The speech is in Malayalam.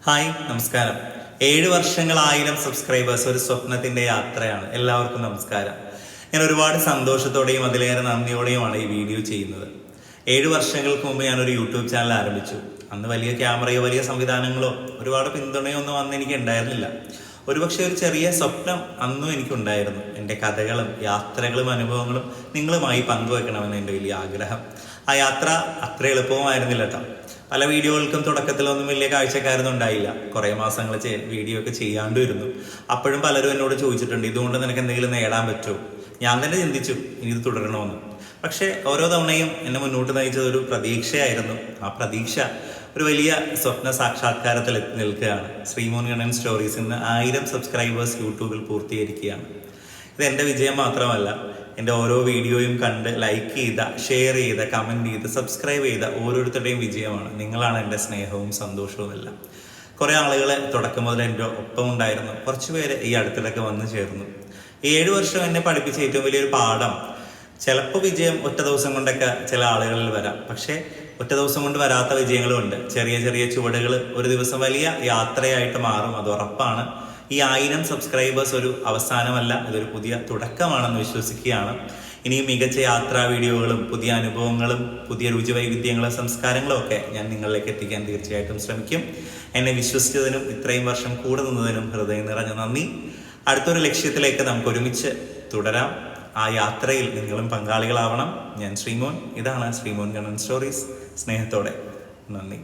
ഹായ് നമസ്കാരം. 7 വർഷങ്ങൾ 1000 സബ്സ്ക്രൈബേഴ്സ് ഒരു സ്വപ്നത്തിന്റെ യാത്രയാണ്. എല്ലാവർക്കും നമസ്കാരം. ഞാൻ ഒരുപാട് സന്തോഷത്തോടെയും അതിലേറെ നന്ദിയോടെയുമാണ് ഈ വീഡിയോ ചെയ്യുന്നത്. 7 വർഷങ്ങൾക്ക് മുമ്പ് ഞാനൊരു യൂട്യൂബ് ചാനൽ ആരംഭിച്ചു. അന്ന് വലിയ ക്യാമറയോ വലിയ സംവിധാനങ്ങളോ ഒരുപാട് പിന്തുണയോ ഒന്നും അന്ന് എനിക്ക് ഉണ്ടായിരുന്നില്ല. ഒരുപക്ഷെ ഒരു ചെറിയ സ്വപ്നം അന്നും എനിക്കുണ്ടായിരുന്നു. എൻ്റെ കഥകളും യാത്രകളും അനുഭവങ്ങളും നിങ്ങളുമായി പങ്കുവെക്കണമെന്ന് എൻ്റെ വലിയ ആഗ്രഹം. ആ യാത്ര അത്ര എളുപ്പവുമായിരുന്നില്ല കേട്ടോ. പല വീഡിയോകൾക്കും തുടക്കത്തിലൊന്നും വലിയ കാഴ്ചക്കാരൊന്നും ഉണ്ടായില്ല. കുറേ മാസങ്ങൾ വീഡിയോ ഒക്കെ ചെയ്യാണ്ട് വരുന്നു. അപ്പോഴും പലരും എന്നോട് ചോദിച്ചിട്ടുണ്ട്, ഇതുകൊണ്ട് നിനക്ക് എന്തെങ്കിലും നേടാൻ പറ്റുമോ? ഞാൻ തന്നെ ചിന്തിച്ചു ഇനി ഇത് തുടരണമെന്ന്. പക്ഷേ ഓരോ തവണയും എന്നെ മുന്നോട്ട് നയിച്ചത് ഒരു പ്രതീക്ഷയായിരുന്നു. ആ പ്രതീക്ഷ ഒരു വലിയ സ്വപ്ന സാക്ഷാത്കാരത്തിൽ എത്തി നിൽക്കുകയാണ്. ശ്രീമോൻ ഗണൻ സ്റ്റോറീസ് ഇന്ന് 1000 സബ്സ്ക്രൈബേഴ്സ് യൂട്യൂബിൽ പൂർത്തീകരിക്കുകയാണ്. ഇത് എൻ്റെ വിജയം മാത്രമല്ല, എൻ്റെ ഓരോ വീഡിയോയും കണ്ട് ലൈക്ക് ചെയ്ത, ഷെയർ ചെയ്ത, കമൻറ്റ് ചെയ്ത്, സബ്സ്ക്രൈബ് ചെയ്ത ഓരോരുത്തരുടെയും വിജയമാണ്. നിങ്ങളാണ് എൻ്റെ സ്നേഹവും സന്തോഷവും എല്ലാം. കുറേ ആളുകൾ തുടക്കം മുതൽ എൻ്റെ ഒപ്പം ഉണ്ടായിരുന്നു. കുറച്ച് പേര് ഈ അടുത്തിടയ്ക്ക് വന്നു ചേർന്നു. 7 വർഷം എന്നെ പഠിപ്പിച്ച ഏറ്റവും വലിയൊരു പാഠം, ചിലപ്പോൾ വിജയം ഒറ്റ ദിവസം കൊണ്ടൊക്കെ ചില ആളുകളിൽ വരാം. പക്ഷേ ഒറ്റ ദിവസം കൊണ്ട് വരാത്ത വിജയങ്ങളും ഉണ്ട്. ചെറിയ ചെറിയ ചുവടുകൾ ഒരു ദിവസം വലിയ യാത്രയായിട്ട് മാറും. അത് ഉറപ്പാണ്. ഈ 1000 സബ്സ്ക്രൈബേഴ്സ് ഒരു അവസാനമല്ല, ഇതൊരു പുതിയ തുടക്കമാണെന്ന് വിശ്വസിക്കുകയാണ്. ഇനിയും മികച്ച യാത്രാ വീഡിയോകളും പുതിയ അനുഭവങ്ങളും പുതിയ രുചിവൈവിധ്യങ്ങളും സംസ്കാരങ്ങളും ഒക്കെ ഞാൻ നിങ്ങളിലേക്ക് എത്തിക്കാൻ തീർച്ചയായിട്ടും ശ്രമിക്കും. എന്നെ വിശ്വസിച്ചതിനും ഇത്രയും വർഷം കൂടെ നിന്നതിനും ഹൃദയം നിറഞ്ഞ നന്ദി. അടുത്തൊരു ലക്ഷ്യത്തിലേക്ക് നമുക്ക് ഒരുമിച്ച് തുടരാം. ആ യാത്രയിൽ നിങ്ങളും പങ്കാളികളാവണം. ഞാൻ ശ്രീമോൻ. ഇതാണ് ശ്രീമോൻ ഗണൻ സ്റ്റോറീസ്. സ്നേഹത്തോടെ നന്ദി.